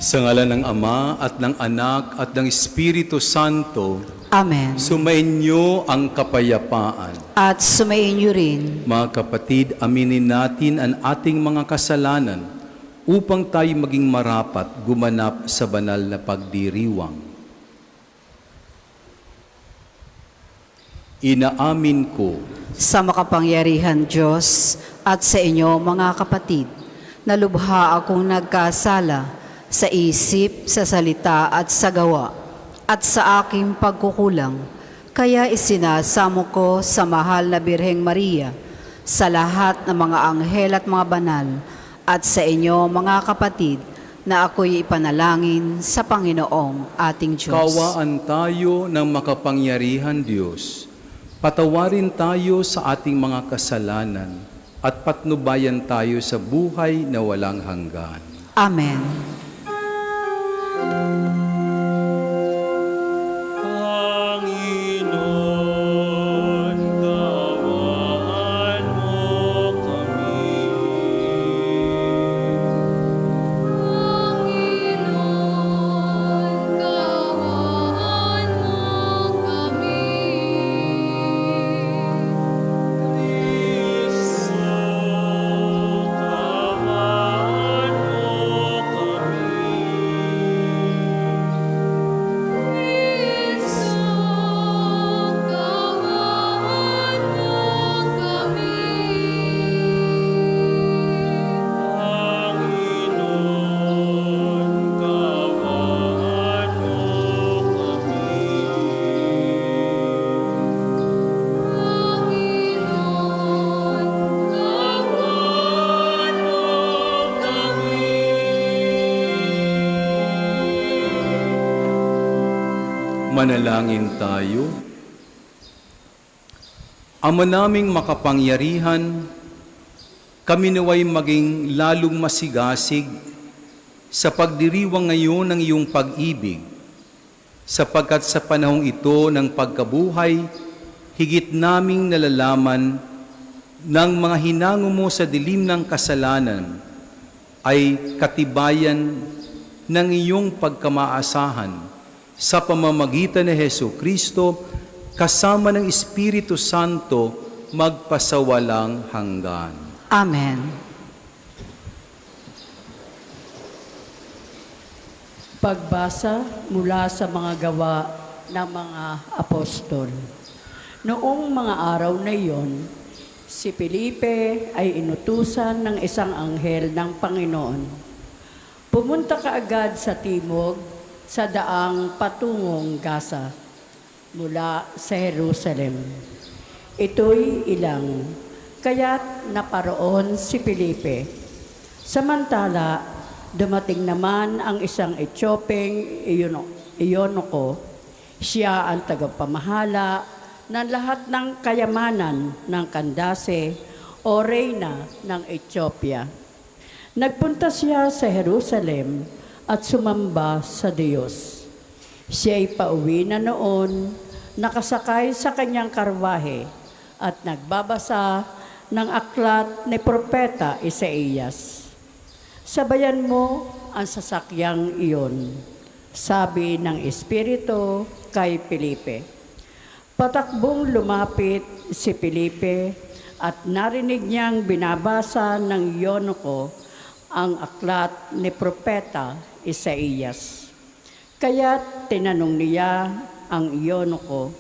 Sa ngalan ng Ama at ng Anak at ng Espiritu Santo, Amen. sumainyo ang kapayapaan. At sumainyo rin. Mga kapatid, aminin natin ang ating mga kasalanan upang tayo maging marapat gumanap sa banal na pagdiriwang. Inaamin ko Sa makapangyarihan Diyos at sa inyo mga kapatid, na lubha akong nagkasala sa isip, sa salita at sa gawa, at sa aking pagkukulang. Kaya isinasamo ko sa mahal na Birheng Maria, sa lahat ng mga anghel at mga banal, at sa inyo mga kapatid, na ako'y ipanalangin sa Panginoong ating Diyos. kawaan tayo ng makapangyarihan Diyos. Patawarin tayo sa ating mga kasalanan at patnubayan tayo sa buhay na walang hanggan. Amen. Panginoon, kawaan mo kami. Panginoon, kawaan mo kami. Kristo, kawaan mo kami. Kristo, kawaan mo kami. Panginoon, kawaan mo Panginoon, kawaan mo kami. Manalangin tayo. Ama naming makapangyarihan, kami naway maging lalong masigasig sa pagdiriwang ngayon ng iyong pag-ibig, sapagkat sa panahong ito ng pagkabuhay, higit naming nalalaman ng mga hinango mo sa dilim ng kasalanan ay katibayan ng iyong pagkamaasahan sa pamamagitan ni Hesukristo kasama ng Espiritu Santo magpasawalang hanggan. Amen. Pagbasa mula sa mga gawa ng mga apostol. Noong mga araw na iyon, si Felipe ay inutusan ng isang anghel ng Panginoon. Pumunta ka agad sa timog sa daang patungong Gaza mula sa Jerusalem. Ito'y ilang, kaya't naparoon si Felipe. Samantala, dumating naman ang isang Etiopeng Iyonoko. Siya ang tagapamahala ng lahat ng kayamanan ng Kandase o Reyna ng Ethiopia. Nagpunta siya sa Jerusalem at sumamba sa Diyos. Siya'y pauwi na noon, nakasakay sa kanyang karwahe at nagbabasa ng aklat ni Propeta Isaías. Sabayan mo ang sasakyang iyon, sabi ng Espiritu kay Felipe. Patakbong lumapit si Felipe at narinig niyang binabasa ng Iyonoko ang aklat ni Propeta Isaías. Kaya tinanong niya ang Iyonoko,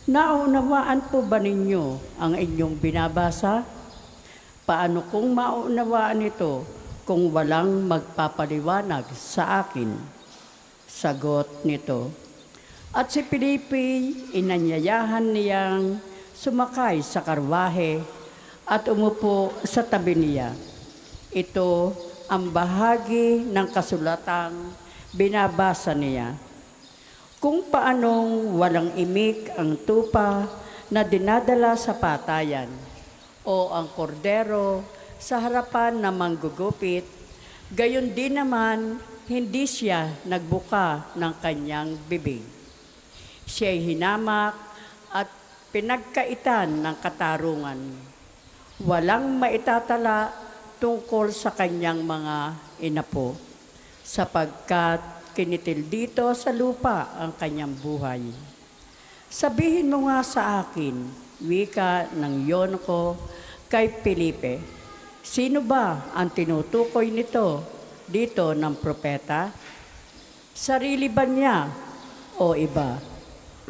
naunawaan po ba ninyo ang inyong binabasa? Paano kung maunawaan ito kung walang magpapaliwanag sa akin? Sagot nito. At si Felipe inanyayahan niyang sumakay sa karwahe at umupo sa tabi niya. Ito ang bahagi ng kasulatang binabasa niya. Kung paanong walang imik ang tupa na dinadala sa patayan o ang kordero sa harapan ng manggugupit, gayon din naman hindi siya nagbuka ng kanyang bibig. Siya'y hinamak at pinagkaitan ng katarungan. Walang maitatala tungkol sa kanyang mga inapo. sapagkat kinitil dito sa lupa ang kanyang buhay. Sabihin mo nga sa akin, wika ng Eunuko kay Felipe, sino ba ang tinutukoy nito dito ng propeta? Sarili ba niya o iba?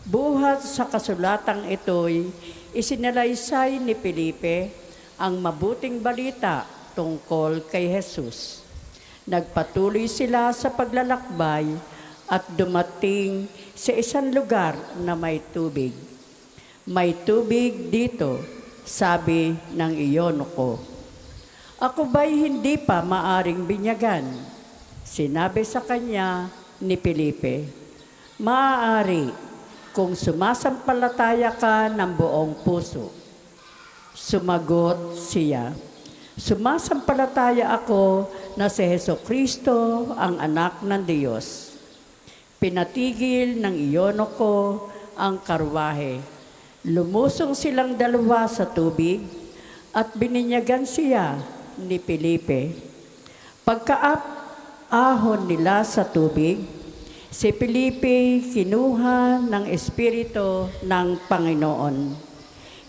Buhat sa kasulatang ito'y isinalaysay ni Felipe ang mabuting balita tungkol kay Jesus. Nagpatuloy sila sa paglalakbay at dumating sa isang lugar na may tubig. May tubig dito, sabi ng Eunuko. Ako ba'y hindi pa maaring binyagan? Sinabi sa kanya ni Felipe, maaari kung sumasampalataya ka ng buong puso. Sumagot siya, sumasampalataya ako na si Hesukristo ang anak ng Diyos. Pinatigil ng Eunuko ang karwahe. Lumusong silang dalawa sa tubig at bininyagan siya ni Felipe. Pagkaahon nila sa tubig, si Felipe kinuha ng Espiritu ng Panginoon.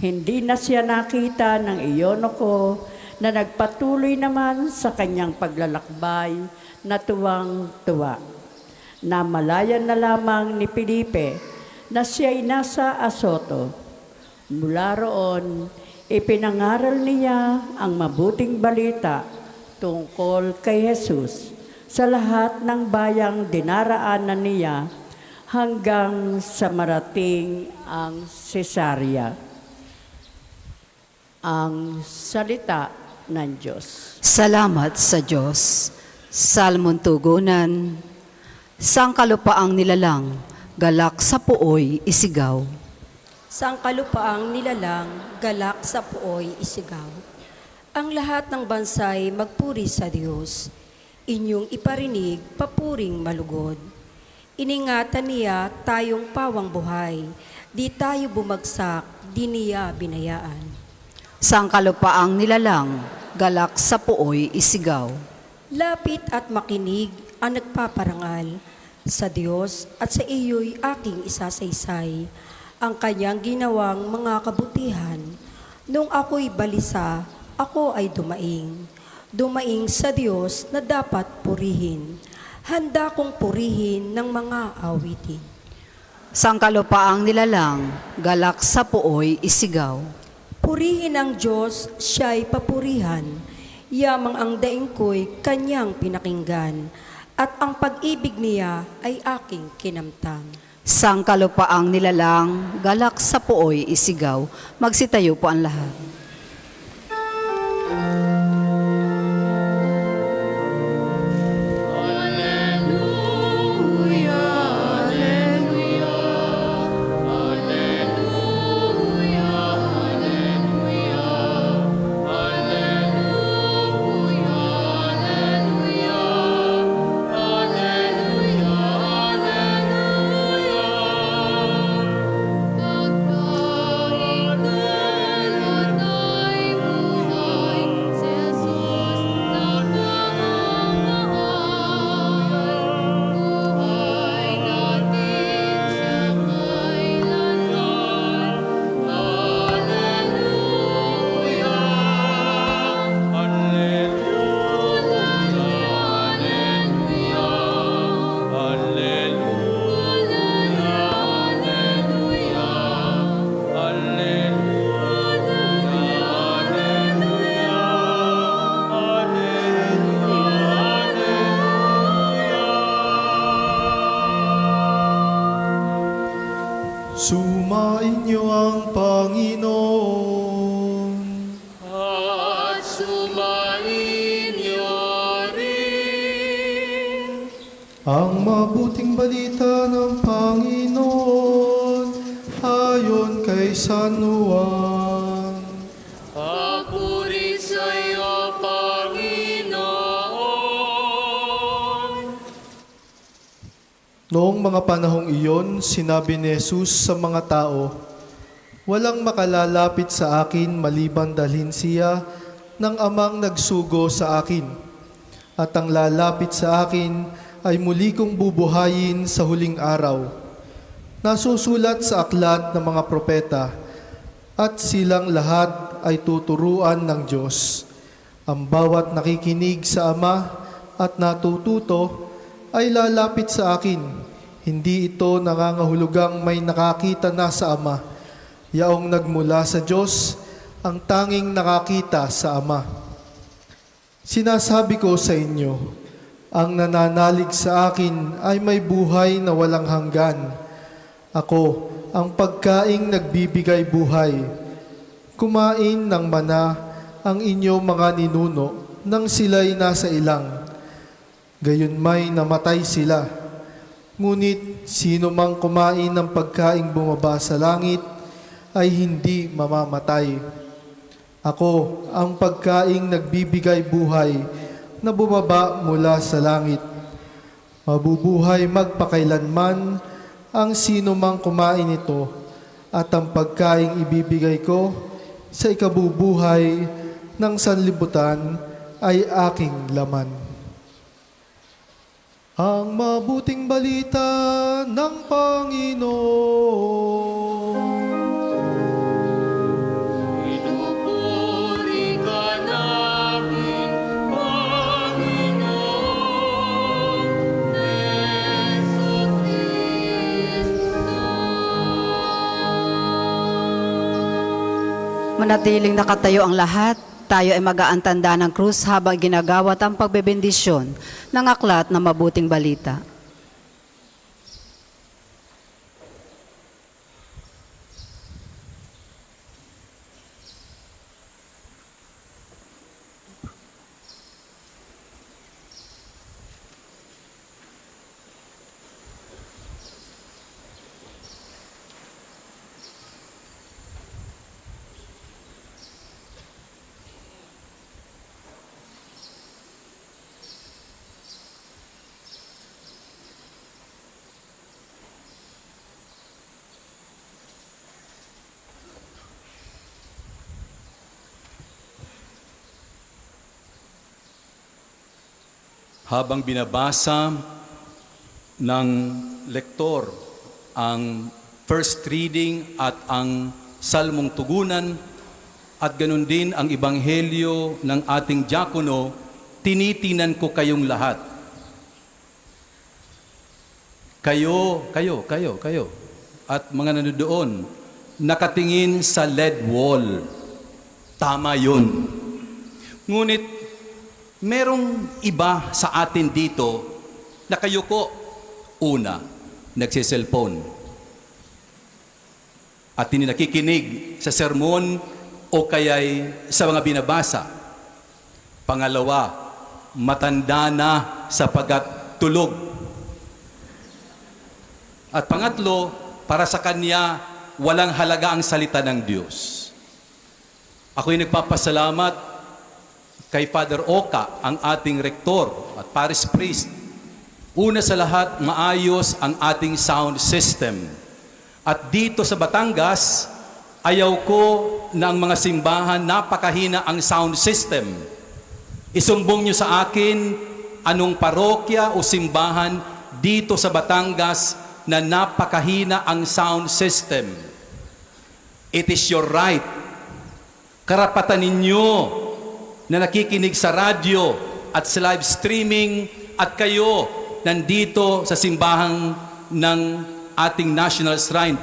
Hindi na siya nakita ng Eunuko na nagpatuloy naman sa kanyang paglalakbay na tuwang-tuwa. Namalayan na lamang ni Felipe na siya'y nasa Azoto. Mula roon, ipinangaral niya ang mabuting balita tungkol kay Jesus sa lahat ng bayang dinaraanan niya hanggang sa marating ang Cesarea. Ang salita ng Diyos. Salamat sa Diyos. Salmon tugunan. Sangkalupaang nilalang, galak sa puoy isigaw. Sangkalupaang nilalang, galak sa puoy isigaw. Ang lahat ng bansay magpuri sa Diyos. Inyong iparinig, papuring malugod. Iningatan niya tayong pawang buhay. Di tayo bumagsak, di niya binayaan. Sangkalupaang nilalang, galak sa puoy isigaw. Lapit at makinig ang nagpaparangal sa Diyos at sa iyo'y aking isasaysay ang kanyang ginawang mga kabutihan. Nung ako'y balisa, ako ay dumaing. Dumaing sa Diyos na dapat purihin. Handa kong purihin ng mga awitin. Sangkalupaang nilalang, galak sa puoy isigaw. Purihin ang Diyos, siya'y papurihan. Yamang ang daing ko'y kanyang pinakinggan. At ang pag-ibig niya ay aking kinamtang. Sangkalupaang nilalang, galak sa puoy isigaw. Magsitayo po ang lahat. Sumainyo ang Panginoon. At sumain niyo rin. Ang mabuting balita ng Panginoon ayon kay San Juan. Papuri sa iyo, Panginoon. Noong mga panahong iyon, sinabi ni Jesus sa mga tao, walang makalalapit sa akin maliban dalhin siya ng amang nagsugo sa akin. at ang lalapit sa akin ay muli kong bubuhayin sa huling araw. Nasusulat sa aklat ng mga propeta, at silang lahat ay tuturuan ng Diyos. Ang bawat nakikinig sa Ama at natututo ay lalapit sa akin. Hindi ito nangangahulugang may nakakita na sa Ama. Yaong nagmula sa Diyos, ang tanging nakakita sa Ama. Sinasabi ko sa inyo, ang nananalig sa akin ay may buhay na walang hanggan. Ako, ang pagkaing nagbibigay buhay. Kumain ng mana ang inyong mga ninuno nang sila'y nasa ilang. Gayon may namatay sila. Ngunit sino mang kumain ng pagkaing bumaba sa langit ay hindi mamamatay. Ako, ang pagkaing nagbibigay buhay na bumaba mula sa langit. Mabubuhay magpakailanman ang sino mang kumain ito, at ang pagkaing ibibigay ko sa ikabubuhay ng sanlibutan ay aking laman. Ang mabuting balita ng Panginoon. Pinupuri ka namin, Panginoon Jesucristo. Manatiling nakatayo ang lahat. Tayo ay mag-aantanda ng krus habang ginagawat ang pagbebendisyon ng aklat na mabuting balita. Habang binabasa ng lektor ang first reading at ang salmong tugunan at ganun din ang ebanghelyo ng ating diakono, tinitinan ko kayong lahat. Kayo, at mga nanonood, nakatingin sa lead wall. Tama yun. Ngunit, merong iba sa atin dito na kayuko. Una, nagsiselfone. At hindi nakikinig sa sermon o kaya'y sa mga binabasa. Pangalawa, matanda na sapagat tulog. At pangatlo, para sa kanya, walang halaga ang salita ng Diyos. Ako'y nagpapasalamat kay Father Oka, ang ating rektor at parish priest. Una sa lahat, maayos ang ating sound system. At dito sa Batangas, ayaw ko na ang mga simbahan, napakahina ang sound system. Isumbong nyo sa akin anong parokya o simbahan dito sa Batangas na napakahina ang sound system. It is your right. Karapatan ninyo na nakikinig sa radyo at sa live streaming at kayo nandito sa simbahan ng ating National Shrine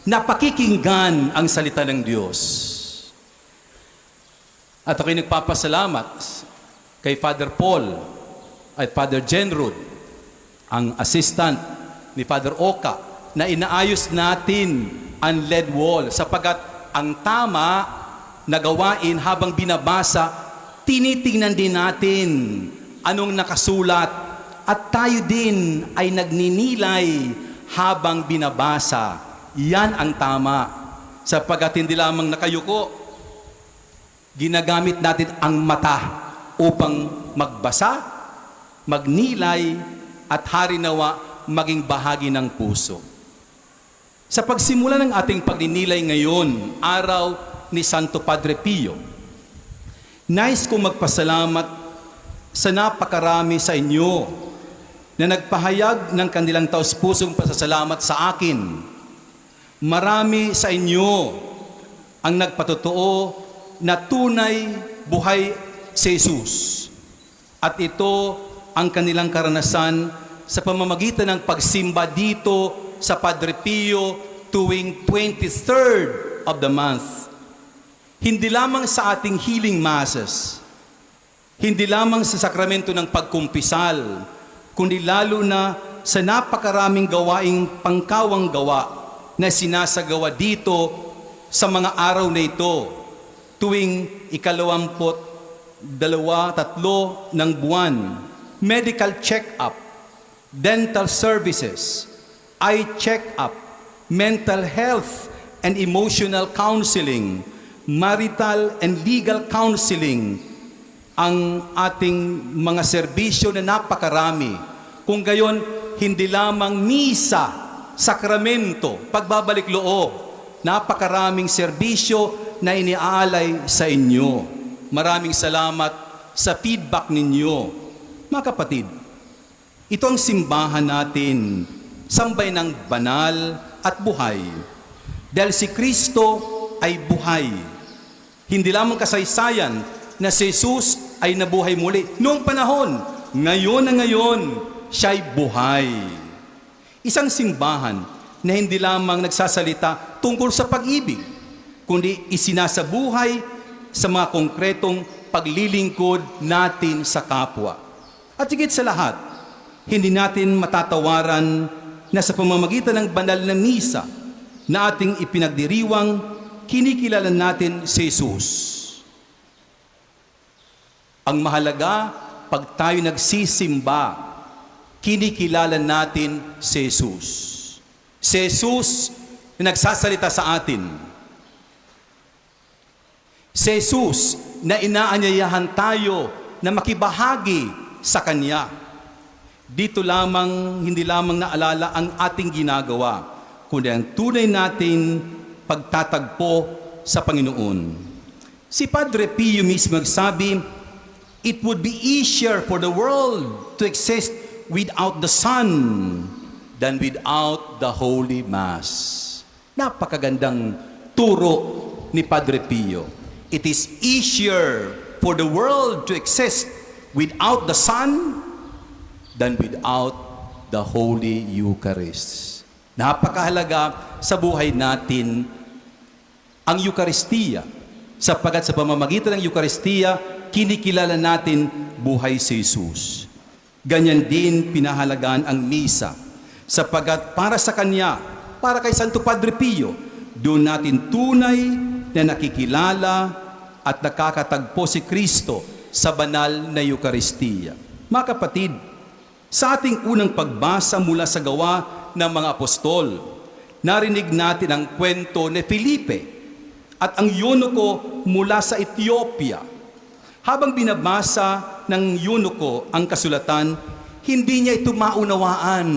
na pakikinggan ang salita ng Diyos. At ako'y nagpapasalamat kay Father Paul at Father Jenrod, ang assistant ni Father Oka, na inaayos natin ang lead wall sapagat ang tama na gawain habang binabasa, tinitingnan din natin anong nakasulat at tayo din ay nagninilay habang binabasa. Yan ang tama. Sapagat hindi lamang nakayuko, ginagamit natin ang mata upang magbasa, magnilay, at harinawa maging bahagi ng puso. Sa pagsimula ng ating pagninilay ngayon, araw ni Santo Padre Pio, nais kong magpasalamat sa napakarami sa inyo na nagpahayag ng kanilang taus-pusong pasasalamat sa akin. Marami sa inyo ang nagpatotoo na tunay buhay si Jesus. At ito ang kanilang karanasan sa pamamagitan ng pagsimba dito sa Padre Pio tuwing 23rd of the month. Hindi lamang sa ating healing masses, hindi lamang sa sakramento ng pagkumpisal, kundi lalo na sa napakaraming gawaing pangkawang gawa na sinasagawa dito sa mga araw na ito tuwing 22, 3 ng buwan. Medical check-up, dental services, eye check-up, mental health and emotional counseling, marital and legal counseling, ang ating mga serbisyo na napakarami. Kung gayon, hindi lamang misa, sakramento, pagbabalik loob, napakaraming serbisyo na iniaalay sa inyo. Maraming salamat sa feedback ninyo. Mga kapatid, ito ang simbahan natin, sambay ng banal at buhay. Dahil si Kristo ay buhay. Hindi lamang kasaysayan na si Jesus ay nabuhay muli. Noong panahon, ngayon na ngayon, siya'y buhay. Isang simbahan na hindi lamang nagsasalita tungkol sa pag-ibig, kundi isinasabuhay sa mga konkretong paglilingkod natin sa kapwa. At higit sa lahat, hindi natin matatawaran na sa pamamagitan ng banal na misa na ating ipinagdiriwang, kinikilala natin si Jesus. Ang mahalaga, pag tayo nagsisimba, kinikilala natin si Jesus. Si Jesus na nagsasalita sa atin. Si Jesus na inaanyayahan tayo na makibahagi sa Kanya. Dito lamang, hindi lamang naalala ang ating ginagawa, kundi ang tunay nating pagtatagpo sa Panginoon. Si Padre Pio mismo nagsabi, it would be easier for the world to exist without the Son than without the Holy Mass. Napakagandang turo ni Padre Pio. It is easier for the world to exist without the Son than without the Holy Eucharist. Napakahalaga sa buhay natin ang Eucharistia, sapagkat sa pamamagitan ng Eucharistia, kinikilala natin buhay si Jesus. Ganyan din pinahalagaan ang misa, sapagkat para sa Kanya, para kay Santo Padre Pio, doon natin tunay na nakikilala at nakakatagpo si Kristo sa banal na Eucharistia. Mga kapatid, sa ating unang pagbasa mula sa gawa ng mga apostol, narinig natin ang kwento ni Felipe at ang eunuko mula sa Ethiopia. Habang binabasa ng eunuko ang kasulatan, hindi niya ito maunawaan.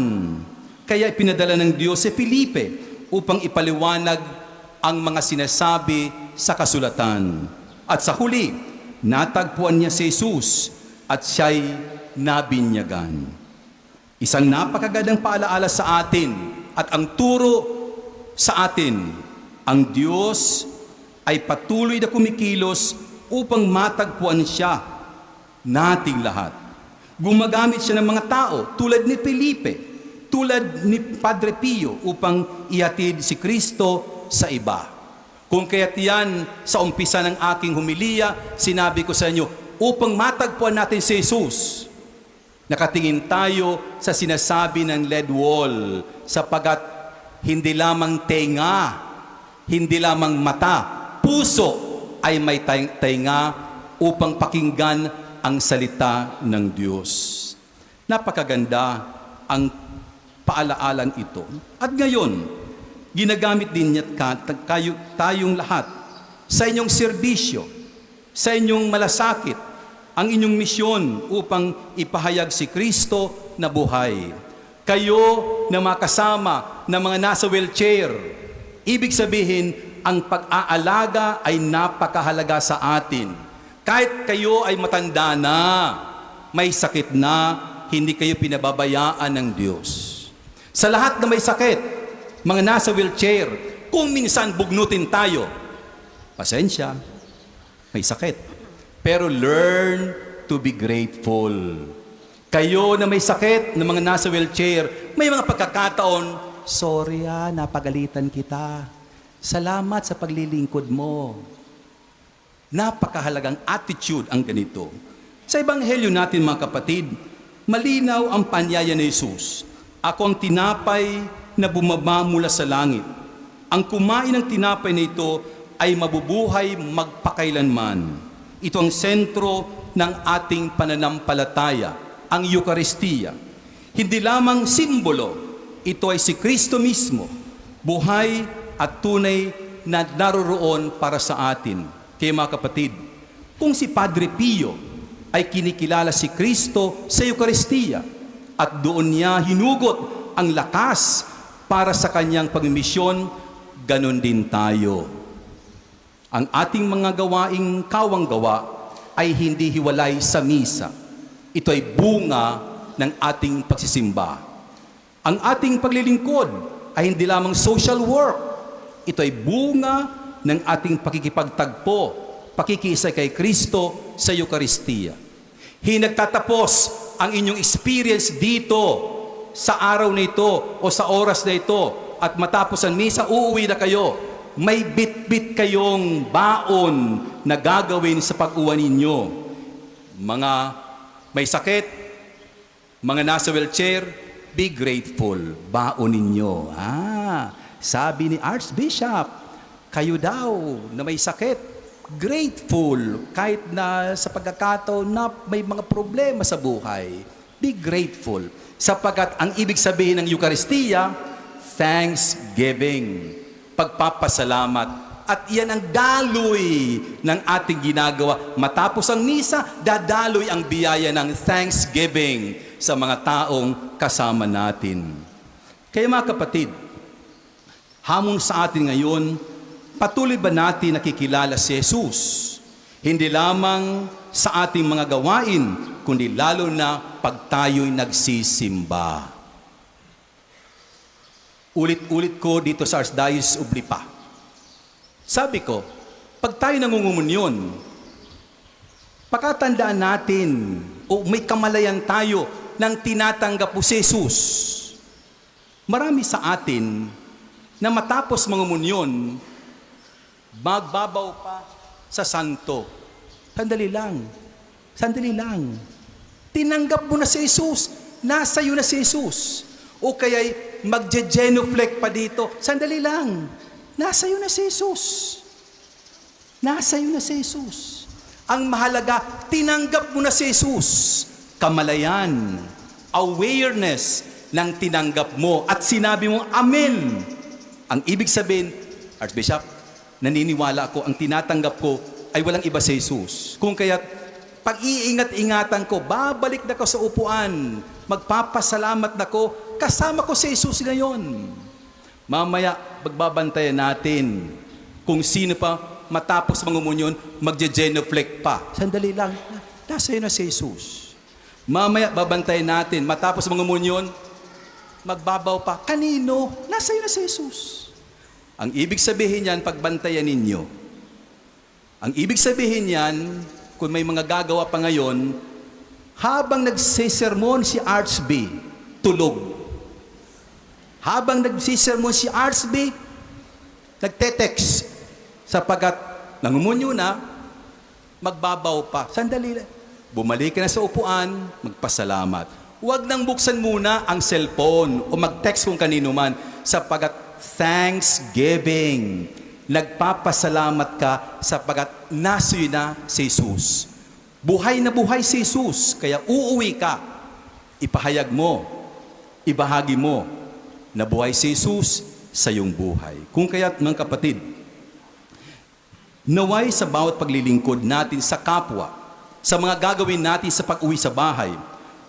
Kaya ipinadala ng Diyos si Felipe upang ipaliwanag ang mga sinasabi sa kasulatan. At sa huli, natagpuan niya si Jesus at siya'y nabinyagan. Isang napakagandang paalaala sa atin at ang turo sa atin, ang Diyos ay patuloy na kumikilos upang matagpuan siya nating lahat. Gumagamit siya ng mga tao tulad ni Felipe, tulad ni Padre Pio upang ihatid si Kristo sa iba. Kung kaya't yan, sa umpisa ng aking humiliya, sinabi ko sa inyo, upang matagpuan natin si Jesus, nakatingin tayo sa sinasabi ng lead wall, sapagat hindi lamang tenga, hindi lamang mata, puso ay may tenga upang pakinggan ang salita ng Diyos. Napakaganda ang paalaalang ito. At ngayon, ginagamit din niya tayong lahat sa inyong serbisyo, sa inyong malasakit, ang inyong misyon upang ipahayag si Kristo na buhay. Kayo na makasama ng mga nasa wheelchair, ibig sabihin, ang pag-aalaga ay napakahalaga sa atin. Kahit kayo ay matanda na, may sakit na, hindi kayo pinababayaan ng Diyos. Sa lahat na may sakit, mga nasa wheelchair, kung minsan bugnutin tayo, pasensya, may sakit. Pero learn to be grateful. Kayo na may sakit, na mga nasa wheelchair, may mga pagkakataon, sorry napagalitan kita. Salamat sa paglilingkod mo. Napakahalagang attitude ang ganito. Sa Ebanghelyo natin mga kapatid, malinaw ang panyaya ni Jesus. Ako ang tinapay na bumaba mula sa langit. Ang kumain ng tinapay na ito ay mabubuhay magpakailanman. Ito ang sentro ng ating pananampalataya, ang Eucharistia. Hindi lamang simbolo, ito ay si Kristo mismo, buhay at tunay na naroroon para sa atin. Kaya mga kapatid, kung si Padre Pio ay kinikilala si Kristo sa Eucharistia at doon niya hinugot ang lakas para sa kanyang pagmisyon, ganon din tayo. Ang ating mga gawaing kawang-gawa ay hindi hiwalay sa misa. Ito ay bunga ng ating pagsisimba. Ang ating paglilingkod ay hindi lamang social work. Ito ay bunga ng ating pakikipagtagpo, pakikiisa kay Kristo sa Eucharistia. Hinagtatapos ang inyong experience dito sa araw na ito o sa oras na ito at matapos ang misa, uuwi na kayo. May bit-bit kayong baon na gagawin sa pag-uwan ninyo. Mga may sakit, mga nasa wheelchair, be grateful. Baon ninyo. Sabi ni Archbishop, kayo daw na may sakit, grateful. Kahit na sa pagkakataon na may mga problema sa buhay, be grateful. Sapagkat ang ibig sabihin ng Eucharistia, thanksgiving. Pagpapasalamat. At iyan ang daloy ng ating ginagawa. Matapos ang misa, dadaloy ang biyaya ng thanksgiving sa mga taong kasama natin. Kaya mga kapatid, hamon sa atin ngayon, patuloy ba natin nakikilala si Jesus? Hindi lamang sa ating mga gawain, kundi lalo na pag tayo'y nagsisimba. Ulit-ulit ko dito sa Archdiocese of Lipa. Sabi ko, pag tayo nangungumunyon, pakatandaan natin o may kamalayan tayo ng tinatanggap po si Jesus. Marami sa atin na matapos mangumunyon, magbabaw pa sa santo. Sandali lang. Sandali lang. Tinanggap mo na si Jesus. Nasa iyo na si Jesus. O kaya'y magje-genuflect pa dito. Sandali lang. Nasa iyo na si Jesus. Nasa iyo na si Jesus. Ang mahalaga, tinanggap mo na si Jesus. Kamalayan, awareness ng tinanggap mo at sinabi mo, Amen. Ang ibig sabihin, Archbishop, naniniwala ako, ang tinatanggap ko ay walang iba si Jesus. Kung kaya't pag-iingat-ingatan ko, babalik na ko sa upuan, magpapasalamat na ko, kasama ko si Jesus ngayon. Mamaya, magbabantayan natin kung sino pa matapos mangumunyon, magje-genuflect pa. Sandali lang, nasa iyo na si Jesus. Mamaya, babantayan natin, matapos mangumunyon, magbabaw pa. Kanino? Nasa iyo na si Jesus. Ang ibig sabihin yan, pagbantayan ninyo. Ang ibig sabihin yan, kung may mga gagawa pa ngayon, habang nagsisermon si Archb, tulog. Habang nagsisermon si Archb, nagte-text, sapagkat nangumunyo na, magbabaw pa. Sandali lang. Bumalik ka na sa upuan, magpasalamat. Huwag nang buksan muna ang cellphone o mag-text kung kanino man, sapagkat thanksgiving. Nagpapasalamat ka sapagkat nasuyo na si Jesus. Buhay na buhay si Jesus, kaya uuwi ka. Ipahayag mo, ibahagi mo na buhay si Jesus sa iyong buhay. Kung kaya't mga kapatid, naway sa bawat paglilingkod natin sa kapwa, sa mga gagawin natin sa pag-uwi sa bahay,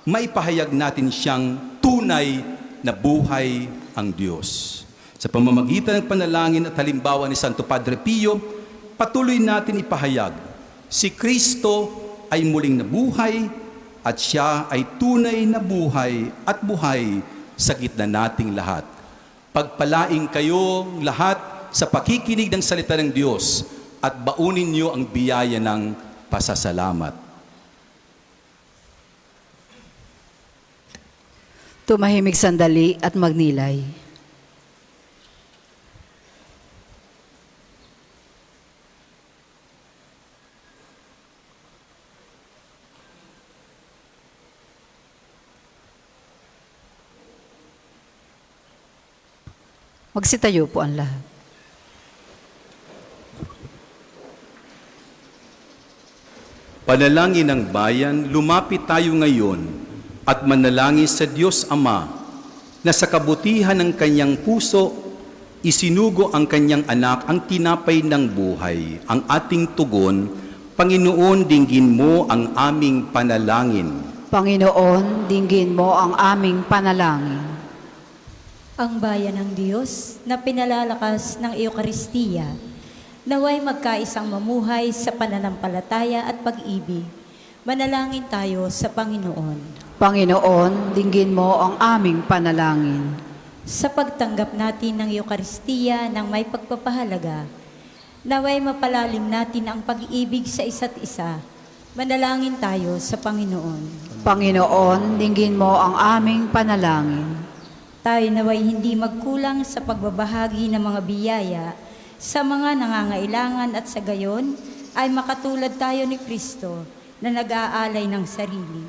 maipahayag natin siyang tunay na buhay ang Diyos. Sa pamamagitan ng panalangin at halimbawa ni Santo Padre Pio, patuloy natin ipahayag, si Kristo ay muling nabuhay at siya ay tunay na buhay at buhay sa gitna nating lahat. Pagpalaing kayo lahat sa pakikinig ng salita ng Diyos at baunin niyo ang biyaya ng pasasalamat. Tumahimik sandali at magnilay. Magsitayo po ang lahat. Panalangin ng bayan, lumapit tayo ngayon at manalangin sa Diyos Ama na sa kabutihan ng kanyang puso, isinugo ang kanyang anak ang tinapay ng buhay. Ang ating tugon, Panginoon, dinggin mo ang aming panalangin. Panginoon, dinggin mo ang aming panalangin. Ang bayan ng Diyos na pinalalakas ng Eukaristiya, naway magkaisang mamuhay sa pananampalataya at pag-ibig. Manalangin tayo sa Panginoon. Panginoon, dinggin mo ang aming panalangin. Sa pagtanggap natin ng Eukaristiya ng may pagpapahalaga, naway mapalalim natin ang pag-ibig sa isa't isa. Manalangin tayo sa Panginoon. Panginoon, dinggin mo ang aming panalangin. Tayo naway hindi magkulang sa pagbabahagi ng mga biyaya sa mga nangangailangan at sa gayon ay makatulad tayo ni Kristo na nag-aalay ng sarili.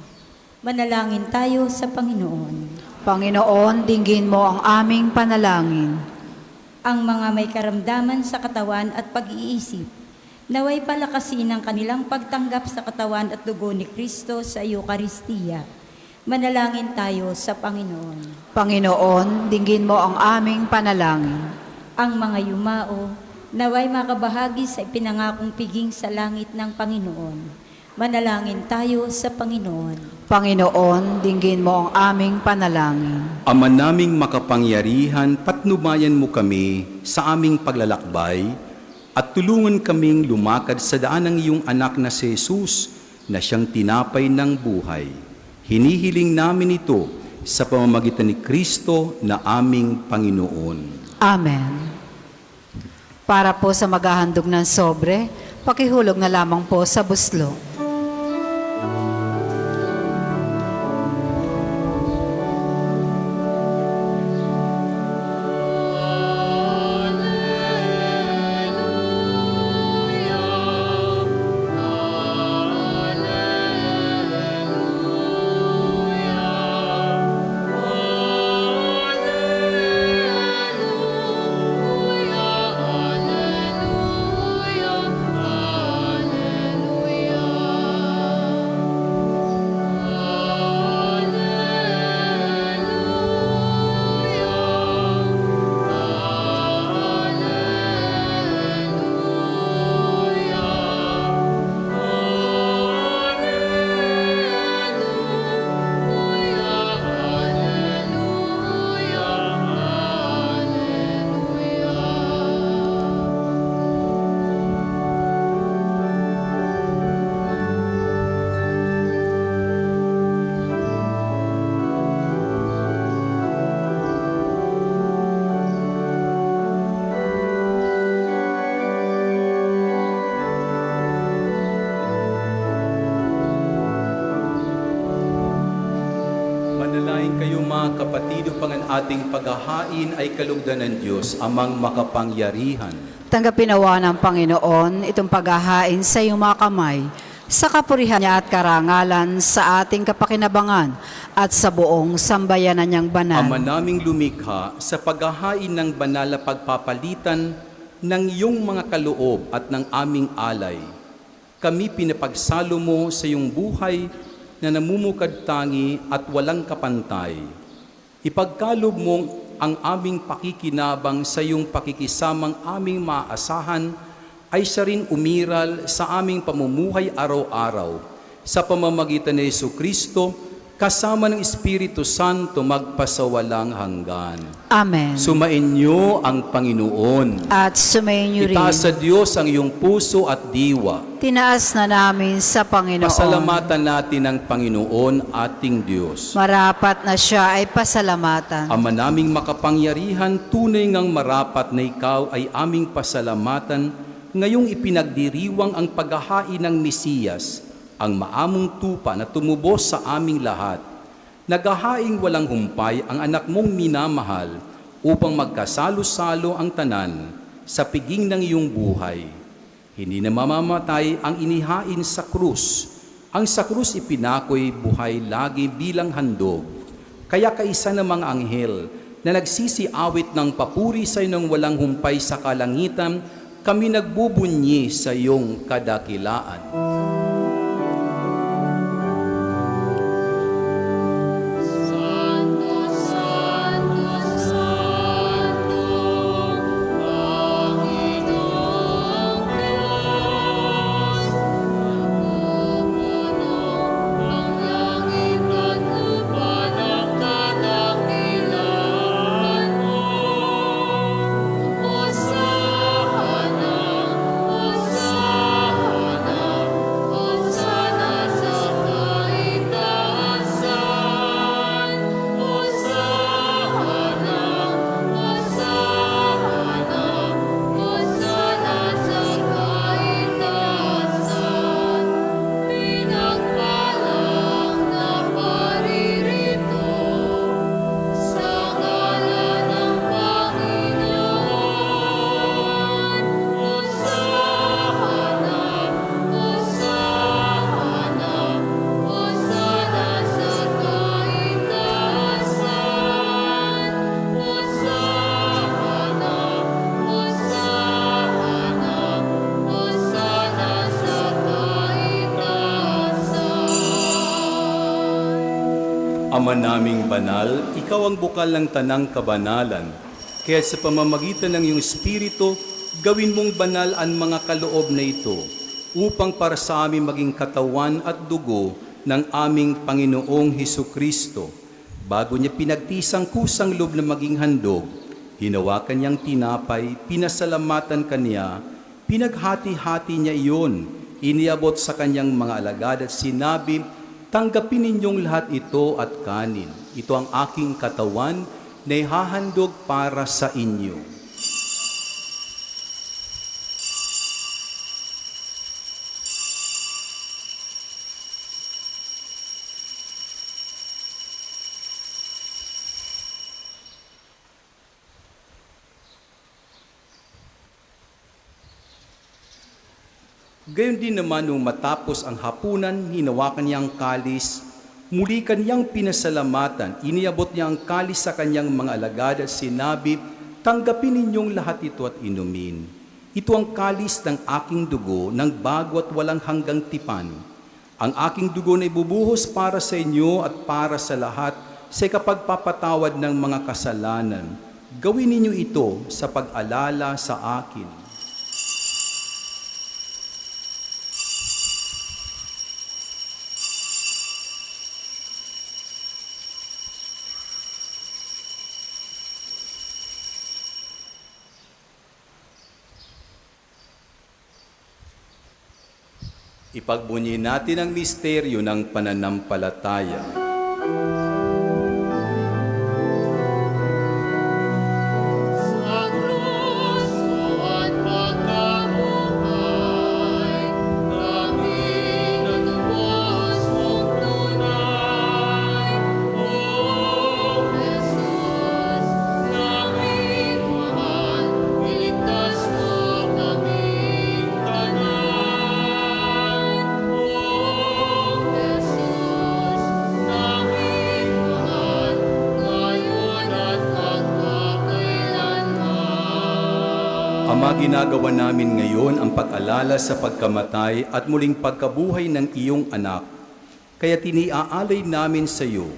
Manalangin tayo sa Panginoon. Panginoon, dinggin mo ang aming panalangin. Ang mga may karamdaman sa katawan at pag-iisip, naway palakasin ang kanilang pagtanggap sa katawan at dugo ni Kristo sa Eukaristiya. Manalangin tayo sa Panginoon. Panginoon, dinggin mo ang aming panalangin. Ang mga yumao, naway makabahagi sa ipinangakong piging sa langit ng Panginoon. Manalangin tayo sa Panginoon. Panginoon, dinggin mo ang aming panalangin. Ama naming makapangyarihan, patnubayan mo kami sa aming paglalakbay at tulungan kaming lumakad sa daan ng iyong anak na si Jesus na siyang tinapay ng buhay. Hinihiling namin ito sa pamamagitan ni Kristo na aming Panginoon. Amen. Para po sa maghahandog ng sobre, pakihulog na lamang po sa buslo. Manalangin kayo mga kapatid upang ang ating paghahain ay kalugdan ng Diyos, amang makapangyarihan. Tanggapin nawa ng Panginoon itong paghahain sa iyong mga kamay, sa kapurihan niya at karangalan sa ating kapakinabangan at sa buong sambayanan niyang banal. Ama naming lumikha, sa paghahain ng banal na pagpapalitan ng iyong mga kaloob at ng aming alay, kami pinapagsalo mo sa iyong buhay na namumukad-tangi at walang kapantay. Ipagkalob mo ang aming pakikinabang sa iyong pakikisamang aming maaasahan ay siya rin umiral sa aming pamumuhay araw-araw. Sa pamamagitan ni Jesu Kristo, kasama ng Espiritu Santo magpasawalang hanggan. Amen. Sumainyo ang Panginoon. At sumayin niyo rin. Itaas sa Diyos ang iyong puso at diwa. Tinaas na namin sa Panginoon. Pasalamatan natin ang Panginoon ating Diyos. Marapat na siya ay pasalamatan. Ama naming makapangyarihan, tunay ngang marapat na ikaw ay aming pasalamatan ngayong ipinagdiriwang ang paghahain ng Mesiyas, ang maamong tupa na tumubos sa aming lahat. Naghahaing walang humpay ang anak mong minamahal upang magkasalo-salo ang tanan sa piging ng iyong buhay. Hindi na mamamatay ang inihain sa krus. Ang sa krus ipinakoy buhay lagi bilang handog. Kaya kaisa ng mga anghel na nagsisiawit ng papuri sa iyong walang humpay sa kalangitan, kami nagbubunyi sa iyong kadakilaan. Santo, Santo, Santo, Panginoong Diyos, napupuno ang langit at lupa ng kadakilaan mo. Hosana, Hosana, Hosana sa kaitaasan. Hosana, Hosana, Hosana sa kaitaasan. Pinagpalang na paririto sa ngalan ng Panginoon. Hosana, Hosana, Hosana sa kaitaasan. Hosana, Hosana, Hosana sa kaitaasan. Ama naming banal, ikaw ang bukal ng tanang kabanalan. Kaya sa pamamagitan ng iyong Espiritu, gawin mong banal ang mga kaloob na ito, upang para sa amin maging katawan at dugo ng aming Panginoong Hesukristo. Bago niya pinagtisang kusang loob na maging handog, hinawakan niyang tinapay, pinasalamatan kaniya, pinaghati-hati niya iyon, iniabot sa kanyang mga alagad at sinabi, tanggapin ninyong lahat ito at kanin. Ito ang aking katawan na ihahandog para sa inyo. Gayon din naman nung matapos ang hapunan, hinawakan niya ang kalis, muli kanyang pinasalamatan, iniabot niya ang kalis sa kanyang mga alagad at sinabi, tanggapin ninyong lahat ito at inumin. Ito ang kalis ng aking dugo ng bago at walang hanggang tipan. Ang aking dugo na ibubuhos para sa inyo at para sa lahat sa kapagpapatawad ng mga kasalanan. Gawin ninyo ito sa pag-alala sa akin. Ipagbunyi natin ang misteryo ng pananampalataya. Sa krus mo at pagkabuhay, kaming inubos mong tunay. O Jesus, naming mahal, iligtas mo kaming tanan. O Jesus, naming mahal, ngayon at magpakailanman. Ama, ginagawa namin ngayon ang pag-alala sa pagkamatay at muling pagkabuhay ng iyong anak. Kaya tiniaalay namin sa iyo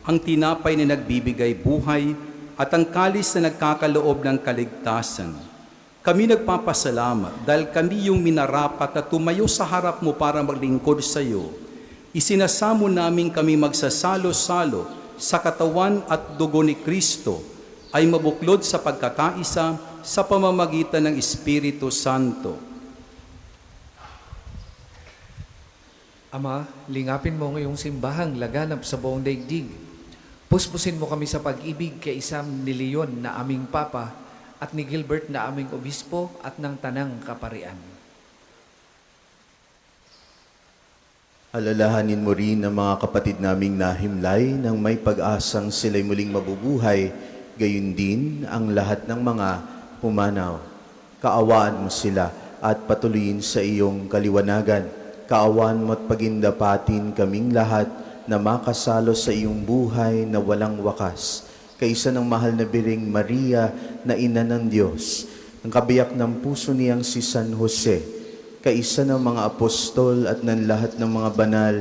ang tinapay na nagbibigay buhay at ang kalis na nagkakaloob ng kaligtasan. Kami nagpapasalamat dahil kami yung minarapat na tumayo sa harap mo para maglingkod sa iyo. isinasamo namin kami magsasalo-salo sa katawan at dugo ni Kristo ay mabuklod sa pagkakaisa sa pamamagitan ng Espiritu Santo. Ama, lingapin mo ngayong simbahang laganap sa buong daigdig. Puspusin mo kami sa pag-ibig kay Isam ni Leon na aming Papa at ni Gilbert na aming Obispo at ng Tanang Kaparian. Alalahanin mo rin ang mga kapatid naming nahimlay nang may pag-asang sila'y muling mabubuhay, gayon din ang lahat ng mga pumanaw. Kaawaan mo sila at patuloyin sa iyong kaliwanagan. Kaawaan mo at pagindapatin kaming lahat na makasalo sa iyong buhay na walang wakas. Kaisa ng mahal na biring Maria na ina ng Diyos, ang kabiyak ng puso niyang si San Jose, kaisa ng mga apostol at ng lahat ng mga banal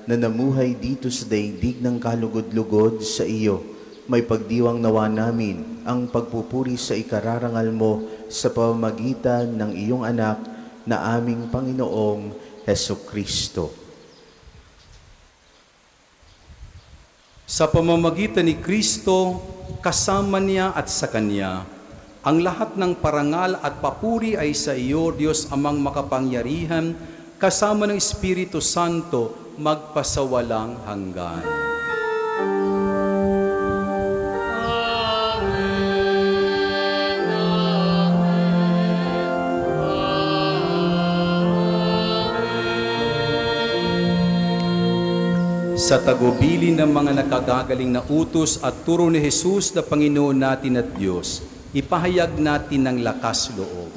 na namuhay dito sa daigdig ng kalugod-lugod sa iyo, may pagdiwang nawa namin ang pagpupuri sa ikararangal mo sa pamamagitan ng iyong anak na aming Panginoong Hesukristo. Sa pamamagitan ni Kristo, kasama niya at sa Kanya, ang lahat ng parangal at papuri ay sa iyo, Diyos Amang makapangyarihan, kasama ng Espiritu Santo, magpasawalang hanggan. Sa tagubilin ng mga nakagagaling na utos at turo ni Jesus na Panginoon natin at Diyos, ipahayag natin ng lakas loob.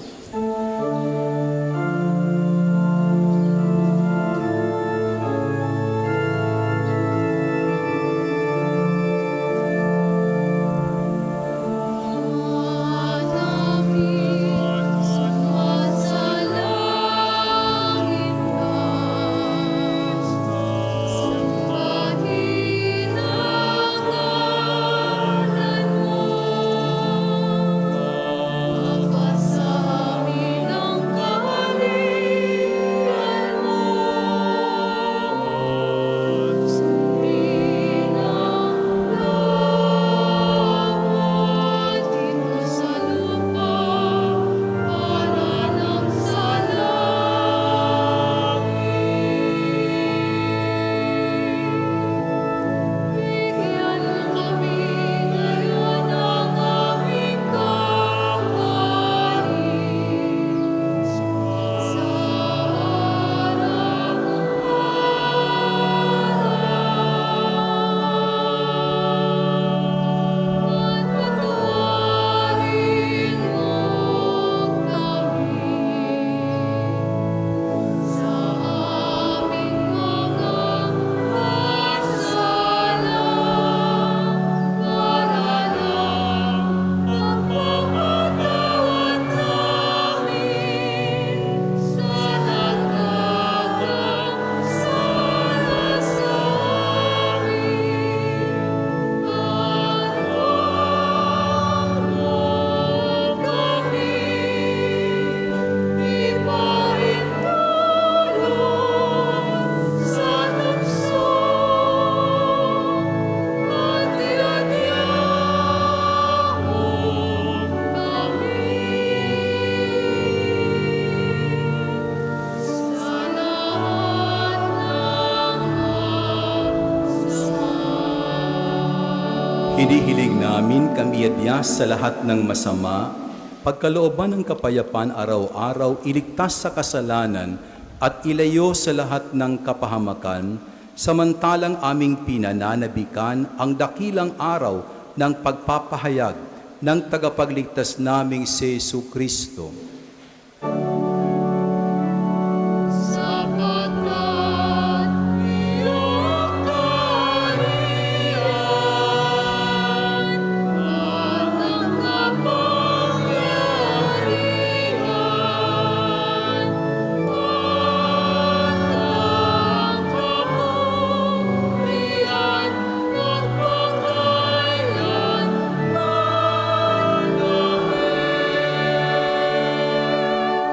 Hinihiling namin kamiyadya sa lahat ng masama, pagkalooban ng kapayapaan araw-araw, iligtas sa kasalanan at ilayo sa lahat ng kapahamakan, samantalang aming pinananabikan ang dakilang araw ng pagpapahayag ng tagapagligtas naming si Jesucristo.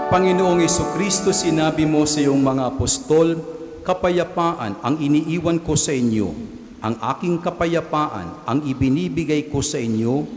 Panginoong Jesucristo, sinabi mo sa iyong mga apostol, kapayapaan ang iniiwan ko sa inyo. Ang aking kapayapaan ang ibinibigay ko sa inyo.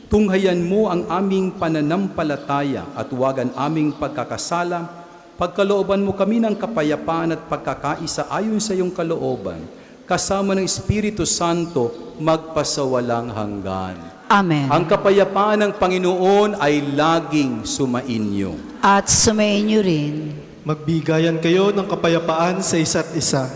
Tunghayan mo ang aming pananampalataya at huwag ang aming pagkakasala. Pagkalooban mo kami ng kapayapaan at pagkakaisa ayon sa iyong kalooban. Kasama ng Espiritu Santo, magpasawalang hanggan. Amen. Ang kapayapaan ng Panginoon ay laging sumainyo. At sumainyo rin. Magbigayan kayo ng kapayapaan sa isa't isa.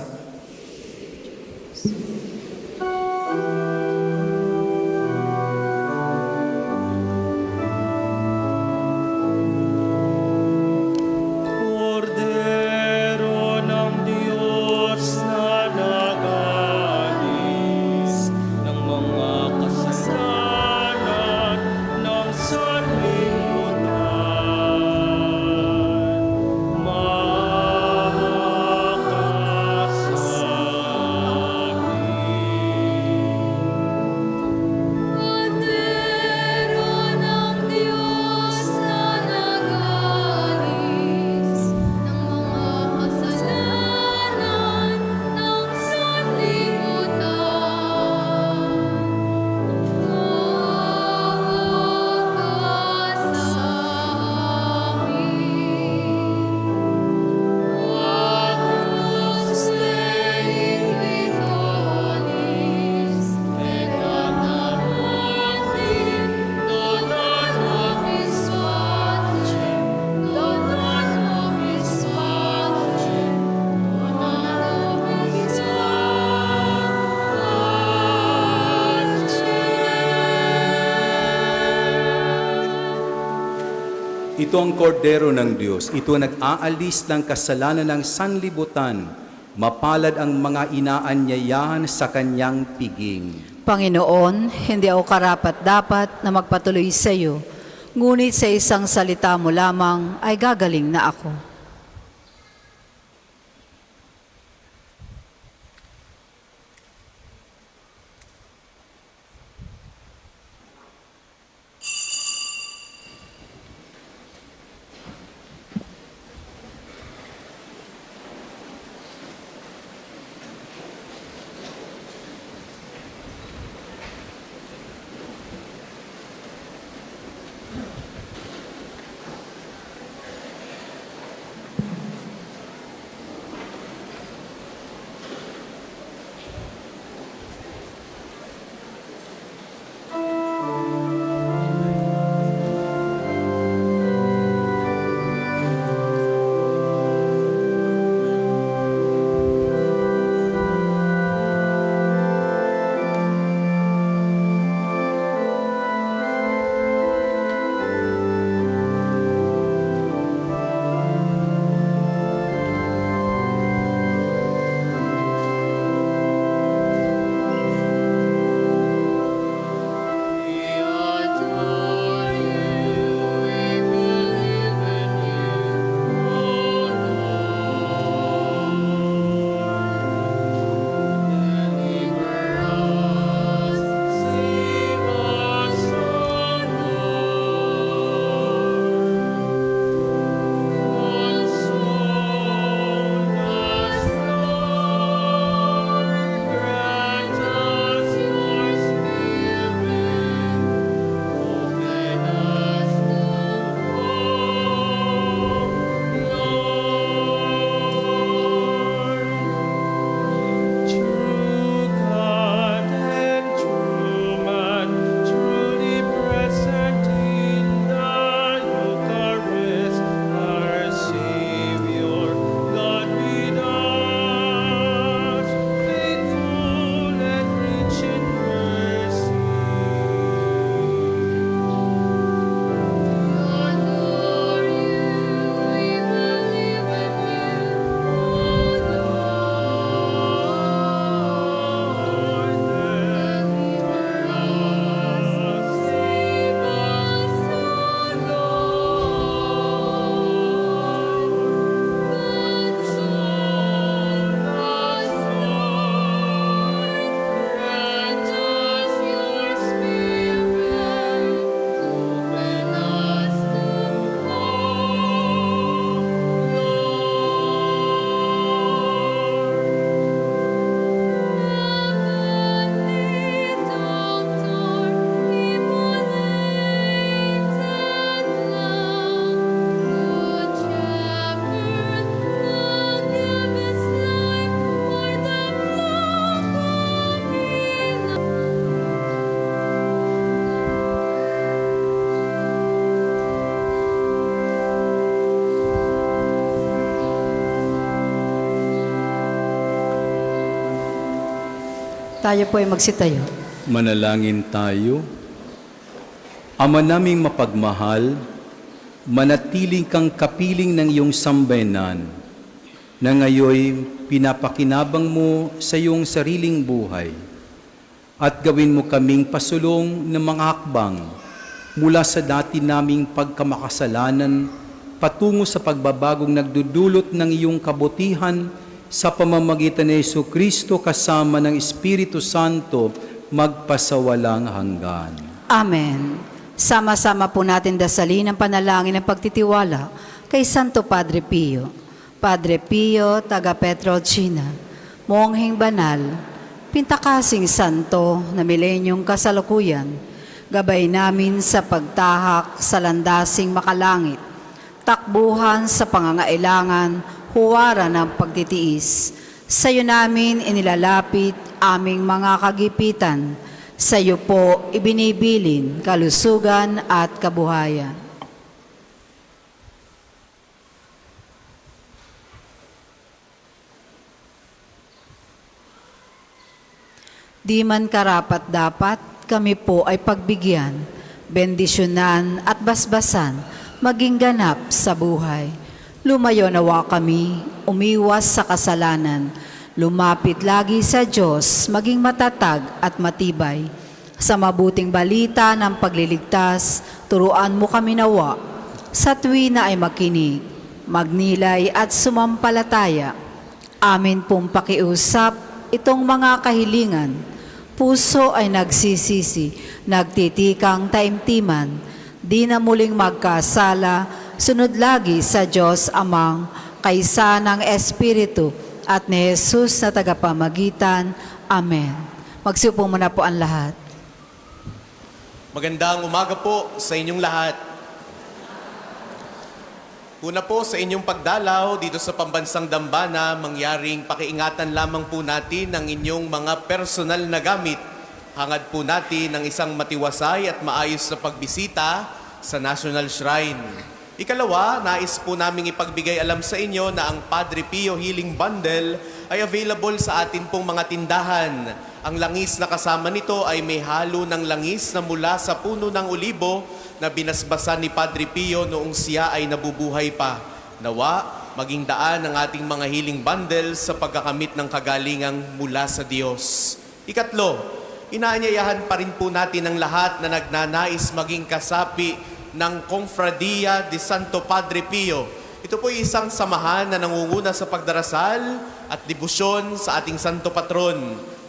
Kordero ng Diyos na nag-aalis ng mga kasalanan ng sanlibutan. Maawa ka sa amin. Kordero ng Diyos na nag-aalis ng mga kasalanan ng sanlibutan. Maawa ka sa amin. Agnus Dei Vitoris, peccator mundi, dona nobis pacem, dona nobis pacem, dona nobis pacem. Ito ang kordero ng Diyos. Ito ang nag-aalis ng kasalanan ng sanlibutan. Mapalad ang mga inaanyayahan sa kanyang piging. Panginoon, hindi ako karapat-dapat na magpatuloy sa iyo, ngunit sa isang salita mo lamang ay gagaling na ako. Tayo po ay magsitayo. Manalangin tayo. Ama naming mapagmahal, manatiling kang kapiling ng iyong sambayanan na ngayoy pinapakinabang mo sa iyong sariling buhay at gawin mo kaming pasulong ng mga hakbang mula sa dati naming pagkamakasalanan patungo sa pagbabagong nagdudulot ng iyong kabutihan sa pamamagitan ni Jesucristo kasama ng Espiritu Santo magpasawalang hanggan. Amen. Sama-sama po natin dasalin ang panalangin ng pagtitiwala kay Santo Padre Pio. Padre Pio, taga Petrolcina, mongheng banal, pintakasing santo na milenyong kasalukuyan, gabay namin sa pagtahak sa landasing makalangit, takbuhan sa pangangailangan, huwara ng pagtitiis. Sa iyo namin inilalapit aming mga kagipitan, sa iyo po ibinibilin kalusugan at kabuhayan. Di man karapat dapat kami po ay pagbigyan, bendisyonan at basbasan, maging ganap sa buhay. Lumayo nawa kami, umiwas sa kasalanan, lumapit lagi sa Diyos, maging matatag at matibay. Sa mabuting balita ng pagliligtas, turuan mo kami nawa. Sa tuwina ay makinig, magnilay at sumampalataya. Amin pong pakiusap itong mga kahilingan. Puso ay nagsisisi, nagtitikang taimtiman. Di na muling magkasala, sunod lagi sa Diyos Amang, kaysa ng Espiritu, at ni Jesus na tagapamagitan. Amen. Magsiupo muna po ang lahat. Magandang umaga po sa inyong lahat. Una po sa inyong pagdalaw dito sa Pambansang Dambana, mangyaring pakiingatan lamang po natin ang inyong mga personal na gamit. Hangad po natin ng isang matiwasay at maayos na pagbisita sa National Shrine. Ikalawa, nais po naming ipagbigay alam sa inyo na ang Padre Pio Healing Bundle ay available sa atin pong mga tindahan. Ang langis na kasama nito ay may halo ng langis na mula sa puno ng olibo na binasbasan ni Padre Pio noong siya ay nabubuhay pa. Nawa, maging daan ang ating mga healing bundles sa pagkakamit ng kagalingang mula sa Diyos. Ikatlo, inaanyayahan pa rin po natin ang lahat na nagnanais maging kasapi ng Confradia de Santo Padre Pio. Ito po ay isang samahan na nangunguna sa pagdarasal at debosyon sa ating Santo Patron.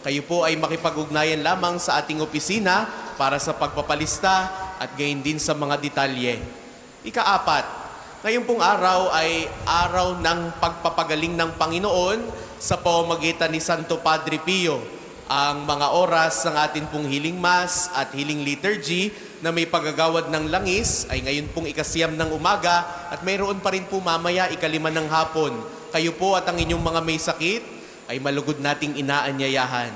Kayo po ay makipag-ugnayan lamang sa ating opisina para sa pagpapalista at gayon din sa mga detalye. Ikaapat, ngayong pong araw ay araw ng pagpapagaling ng Panginoon sa pamamagitan ni Santo Padre Pio. Ang mga oras ng atin pong healing mass at healing liturgy na may paggagawad ng langis ay ngayon pong 9:00 ng umaga at mayroon pa rin po mamaya 5:00 ng hapon. Kayo po at ang inyong mga may sakit ay malugod nating inaanyayahan.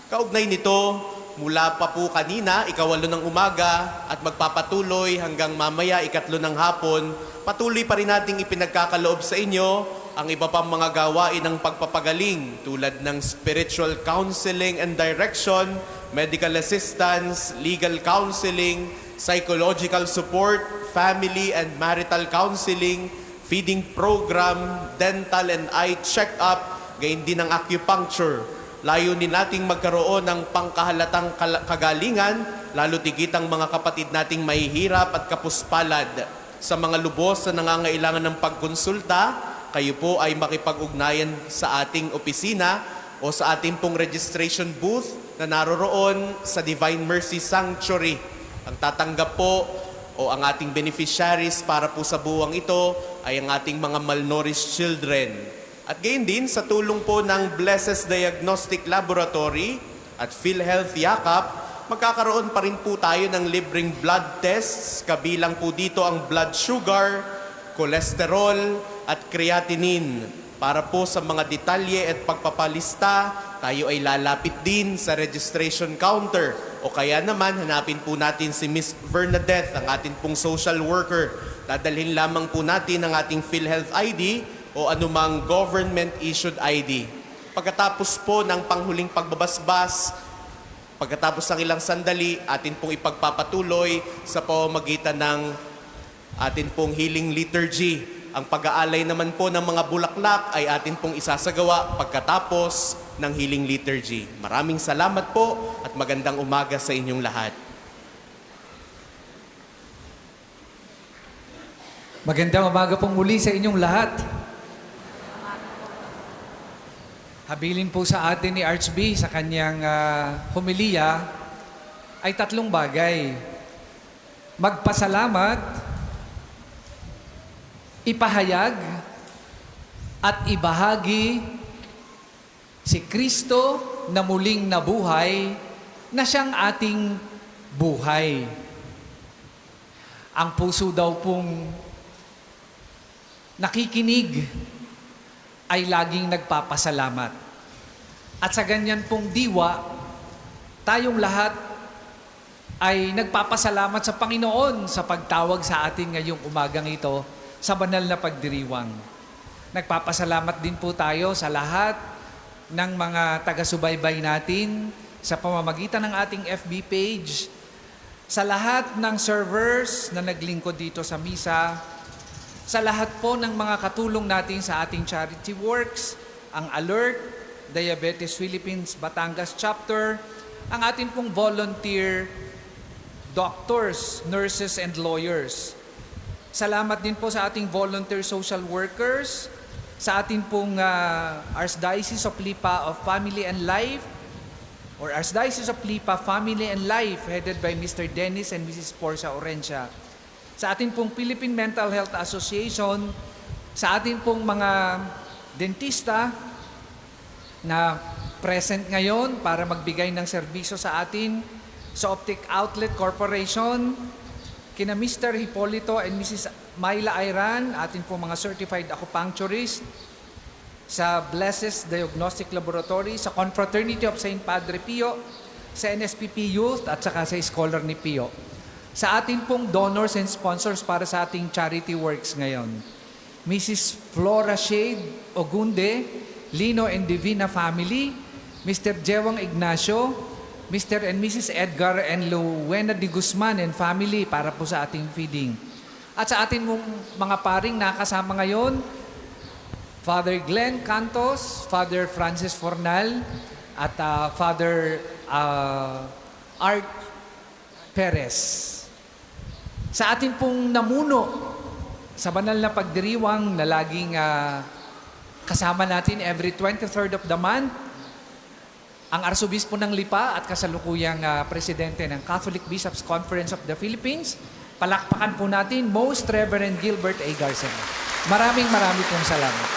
Kaugnay nito, mula pa po kanina, 8:00 ng umaga at magpapatuloy hanggang mamaya 3:00 ng hapon, patuloy pa rin nating ipinagkakaloob sa inyo ang iba pang mga gawain ng pagpapagaling tulad ng spiritual counseling and direction, medical assistance, legal counseling, psychological support, family and marital counseling, feeding program, dental and eye check-up, gayon din ang acupuncture. Layunin nating magkaroon ng pangkahalatang kagalingan, lalo tigit ang mga kapatid nating mahihirap at kapuspalad. Sa mga lubos na nangangailangan ng pagkonsulta, kayo po ay makipag-ugnayan sa ating opisina o sa ating pong registration booth na naroroon sa Divine Mercy Sanctuary. Ang tatanggap po o ang ating beneficiaries para po sa buwang ito ay ang ating mga malnourished children. At gayon din sa tulong po ng Blessed Diagnostic Laboratory at PhilHealth Yakap, magkakaroon pa rin po tayo ng libreng blood tests, kabilang po dito ang blood sugar, cholesterol at creatinine. Para po sa mga detalye at pagpapalista, tayo ay lalapit din sa registration counter. O kaya naman, hanapin po natin si Miss Bernadette, ang ating pong social worker. Dadalhin lamang po natin ang ating PhilHealth ID o anumang government-issued ID. Pagkatapos po ng panghuling pagbabasbas, pagkatapos ng ilang sandali, atin pong ipagpapatuloy sa pamamagitan ng atin pong healing liturgy. Ang pag-aalay naman po ng mga bulaklak ay atin pong isasagawa pagkatapos ng healing liturgy. Maraming salamat po at magandang umaga sa inyong lahat. Magandang umaga pong muli sa inyong lahat. Habilin po sa atin ni Archbishop sa kanyang homilya ay 3 bagay. Magpasalamat, ipahayag, at ibahagi si Kristo na muling nabuhay na siyang ating buhay. Ang puso daw pong nakikinig ay laging nagpapasalamat. At sa ganyan pong diwa, tayong lahat ay nagpapasalamat sa Panginoon sa pagtawag sa atin ngayong umagang ito sa banal na pagdiriwang. Nagpapasalamat din po tayo sa lahat ng mga taga-subaybay natin sa pamamagitan ng ating FB page, sa lahat ng servers na naglingkod dito sa misa, sa lahat po ng mga katulong natin sa ating charity works, ang Alert, Diabetes Philippines, Batangas Chapter, ang ating pong volunteer doctors, nurses, and lawyers. Salamat din po sa ating volunteer social workers, sa ating pong Archdiocese of Lipa of Family and Life, or Archdiocese of Lipa Family and Life, headed by Mr. Dennis and Mrs. Porcia Orencia. Sa ating pong Philippine Mental Health Association, sa ating pong mga dentista na present ngayon para magbigay ng serbisyo sa atin, sa Optic Outlet Corporation, kina Mr. Hipolito and Mrs. Myla Ayran, ating pong mga certified acupuncturist, sa Blesses Diagnostic Laboratory, sa Confraternity of St. Padre Pio, sa NSPP Youth at saka sa Scholar ni Pio. Sa ating pong donors and sponsors para sa ating charity works ngayon, Mrs. Flora Shade Ogunde, Lino and Divina Family, Mr. Jewang Ignacio, Mr. and Mrs. Edgar and Luwena de Guzman and family para po sa ating feeding. At sa ating mga paring nakasama ngayon, Father Glenn Cantos, Father Francis Fornal, at Father Art Perez. Sa ating pong namuno sa banal na pagdiriwang na laging kasama natin every 23rd of the month, ang Arsobispo ng Lipa at kasalukuyang Presidente ng Catholic Bishops' Conference of the Philippines, palakpakan po natin, Most Reverend Gilbert A. Garcena. Maraming pong salamat.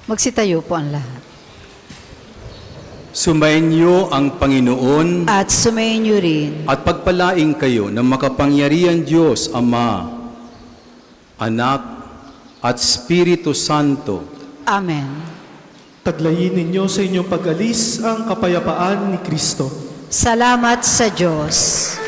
Magsitayo po ang lahat. Sumainyo ang Panginoon At sumainyo rin at pagpalaing kayo ng makapangyarihan Diyos, Ama, Anak, at Espiritu Santo. Amen. Taglayin ninyo sa inyong pag-alis ang kapayapaan ni Kristo. Salamat sa Diyos.